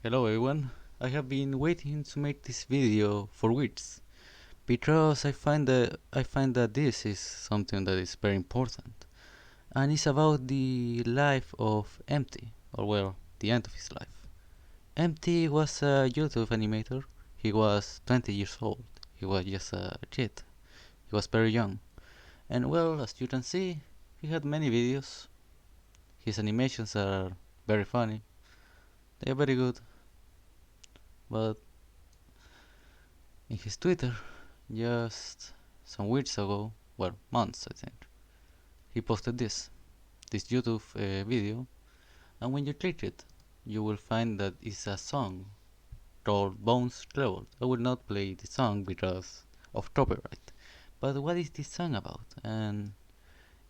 Hello everyone, I have been waiting to make this video for weeks because I find that this is something that is very important, and it's about the life of Empty, or well, the end of his life. Empty was a YouTube animator. He was 20 years old. He was just a kid. He was very young, and well, as you can see, he had many videos. His animations are very funny. They are very good, but in his Twitter, just some weeks ago, well, months I think, he posted this YouTube video, and when you click it, you will find that it's a song called Bones Cloud. I will not play the song because of copyright. But what is this song about? And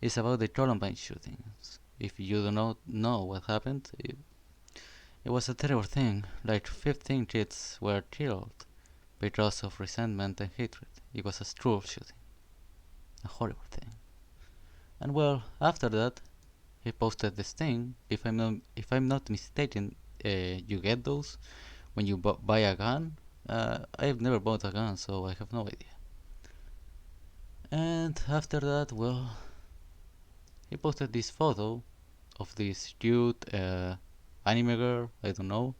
it's about the Columbine shootings. If you do not know what happened, it was a terrible thing. Like 15 kids were killed because of resentment and hatred. It was a school shooting. A horrible thing. And well, after that, he posted this thing. If I'm not mistaken, you get those when you buy a gun. I've never bought a gun, so I have no idea. And after that, well, he posted this photo of this cute anime girl, I don't know,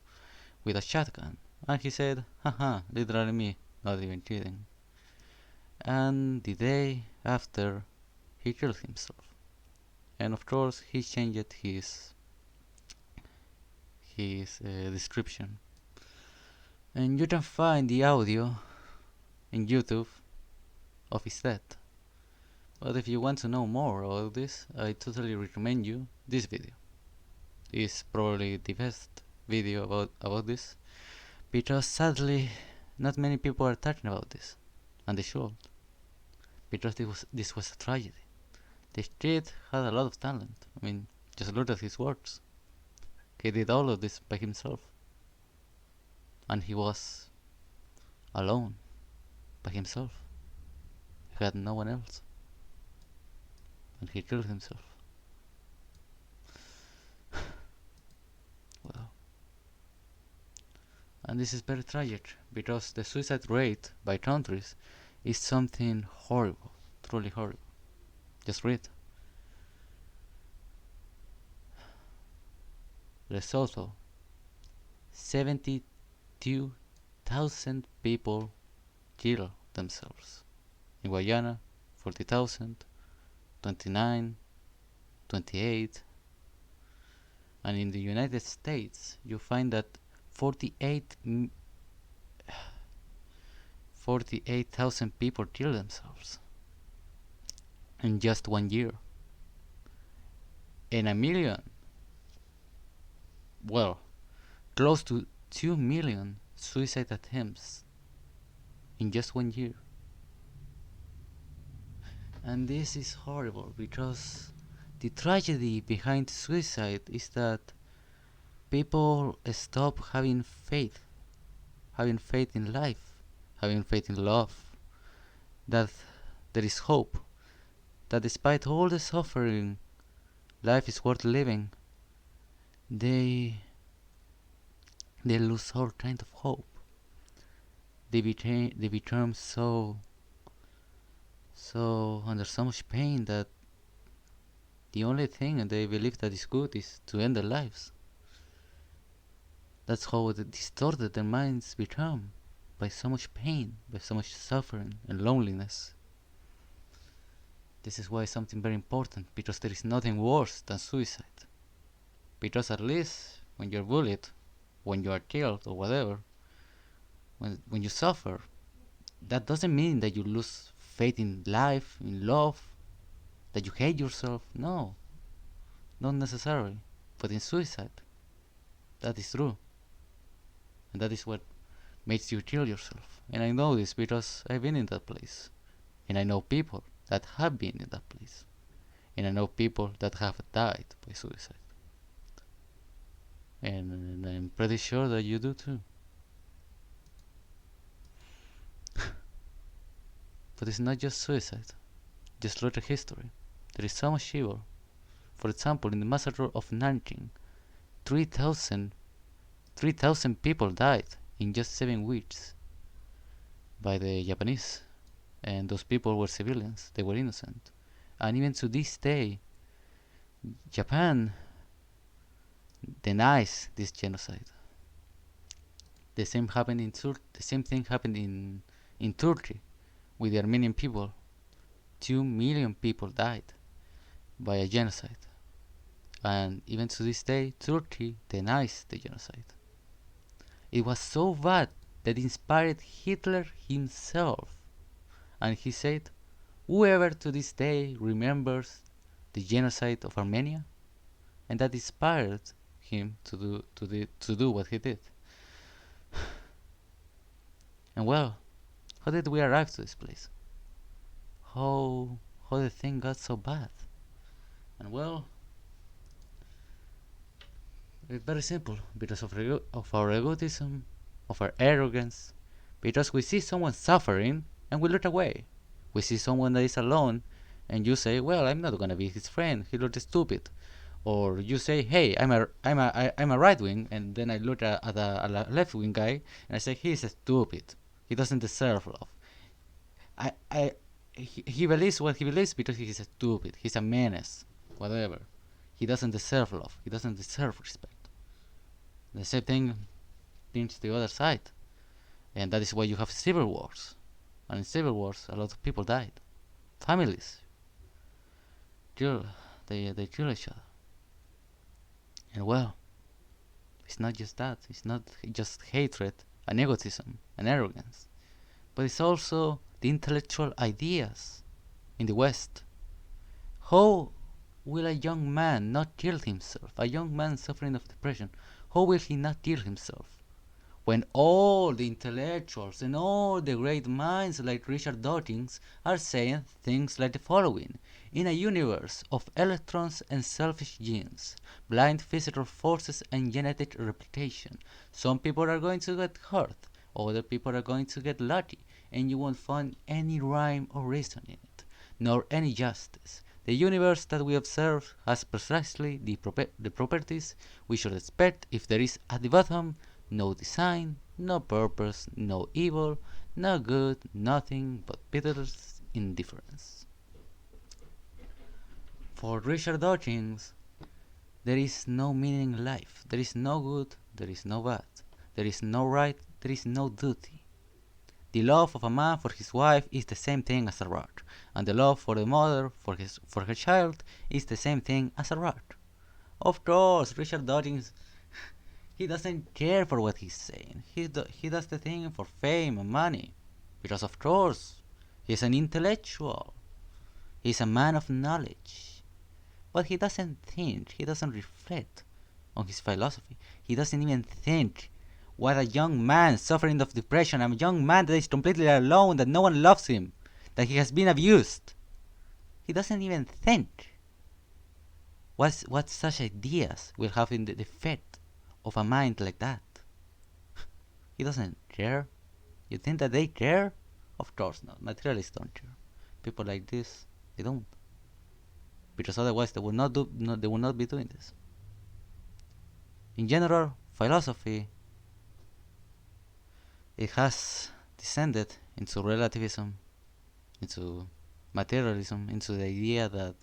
with a shotgun. And he said, haha, literally me, not even kidding. And the day after, he killed himself. And of course, he changed his description. And you can find the audio in YouTube of his death. But if you want to know more about this, I totally recommend you this video. It's probably the best video about this, because sadly, not many people are talking about this, and they should, because this was a tragedy. This kid had a lot of talent. I mean, just look at his works. He did all of this by himself, and he was alone by himself. He had no one else, and he killed himself. Well, and this is very tragic because the suicide rate by countries is something horrible, truly horrible. Just read. Lesotho, 72,000 people kill themselves. In Guyana, 40,000, 29, 28. And in the United States, you find that 48,000 people kill themselves in just 1 year. And a million, well, close to 2 million suicide attempts in just 1 year. And this is horrible because the tragedy behind suicide is that people stop having faith in life, having faith in love, that there is hope, that despite all the suffering, life is worth living. They lose all kind of hope. They become so under so much pain that the only thing they believe that is good is to end their lives. That's how distorted their minds become, by so much pain, by so much suffering and loneliness. This is why something very important, because there is nothing worse than suicide. Because at least when you're bullied, when you are killed or whatever, when you suffer, that doesn't mean that you lose faith in life, in love, that you hate yourself. No, not necessarily. But in suicide, that is true. And that is what makes you kill yourself. And I know this because I've been in that place. And I know people that have been in that place. And I know people that have died by suicide. And I'm pretty sure that you do too. But it's not just suicide. Just look at history. There is so much evil. For example, in the massacre of Nanking, 3,000 3,000 people died in just 7 weeks by the Japanese, and those people were civilians. They were innocent, and even to this day, Japan denies this genocide. The same thing happened in Turkey with the Armenian people. 2 million people died by a genocide, and even to this day, Turkey denies the genocide. It was so bad that inspired Hitler himself, and he said, "Whoever to this day remembers the genocide of Armenia," and that inspired him to do what he did. And well, how did we arrive to this place? How the thing got so bad? And well, it's very simple. Because of our egotism, of our arrogance, because we see someone suffering and we look away. We see someone that is alone and you say, "Well, I'm not gonna be his friend. He looks stupid." Or you say, "Hey, I'm a right wing," and then I look at a left wing guy and I say, "He's stupid. He doesn't deserve love." I he believes what he believes because he's stupid. He's a menace. Whatever. He doesn't deserve love. He doesn't deserve respect. The same thing means the other side, and that is why you have civil wars. And in civil wars, a lot of people died. Families kill they kill each other. And well, it's not just that. It's not just hatred and egotism and arrogance, but it's also the intellectual ideas in the West. How will a young man not kill himself? A young man suffering of depression, how will he not kill himself? When all the intellectuals and all the great minds like Richard Dawkins are saying things like the following: in a universe of electrons and selfish genes, blind physical forces and genetic replication, some people are going to get hurt, other people are going to get lucky, and you won't find any rhyme or reason in it, nor any justice. The universe that we observe has precisely the properties we should expect if there is at the bottom no design, no purpose, no evil, no good, nothing but pitiless indifference. For Richard Dawkins, there is no meaning in life. There is no good, there is no bad. There is no right, there is no duty. The love of a man for his wife is the same thing as a right, and the love for the mother for her child is the same thing as a right. Of course, Richard Dawkins, he doesn't care for what he's saying. He does the thing for fame and money. Because of course, he's an intellectual. He's a man of knowledge. But he doesn't think, he doesn't reflect on his philosophy. He doesn't even think what a young man suffering of depression, a young man that is completely alone, that no one loves him, that he has been abused. He doesn't even think what such ideas will have in the effect of a mind like that. He doesn't care. You think that they care? Of course not. Materialists don't care. People like this, they don't, because otherwise they will not be doing this. In general, philosophy, it has descended into relativism, into materialism, into the idea that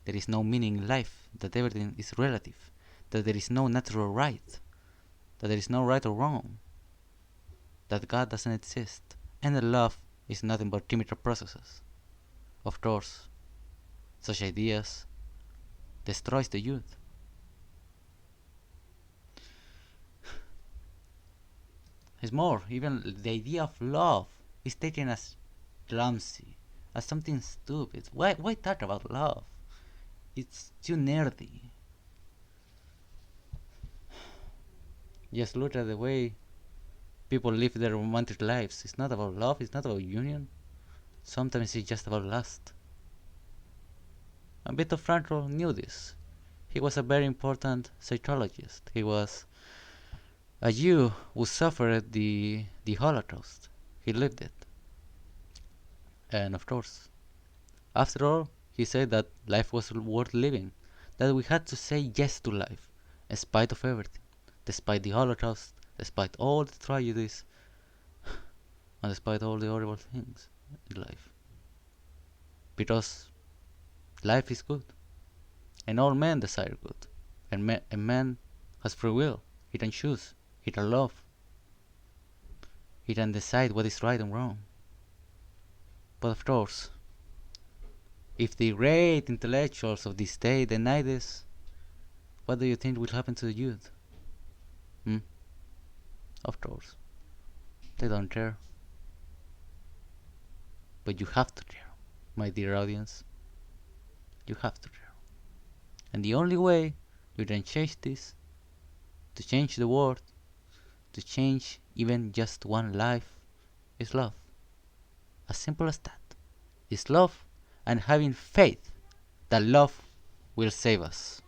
there is no meaning in life, that everything is relative, that there is no natural right, that there is no right or wrong, that God doesn't exist, and that love is nothing but chemical processes. Of course, such ideas destroys the youth. It's more, even the idea of love is taken as clumsy, as something stupid. Why talk about love? It's too nerdy. Just look at the way people live their romantic lives. It's not about love, it's not about union. Sometimes it's just about lust. And Viktor Frankl knew this. He was a very important psychologist. He was a Jew who suffered the Holocaust. He lived it. And of course, after all, he said that life was worth living, that we had to say yes to life, in spite of everything, despite the Holocaust, despite all the tragedies, and despite all the horrible things in life. Because life is good, and all men desire good, and a man has free will. He can choose, he can love, he can decide what is right and wrong. But of course, if the great intellectuals of this day deny this, what do you think will happen to the youth? Hmm? Of course, they don't care. But you have to care, my dear audience. You have to care. And the only way you can change this, to change the world, to change even just one life, is love. As simple as that. Is love and having faith that love will save us.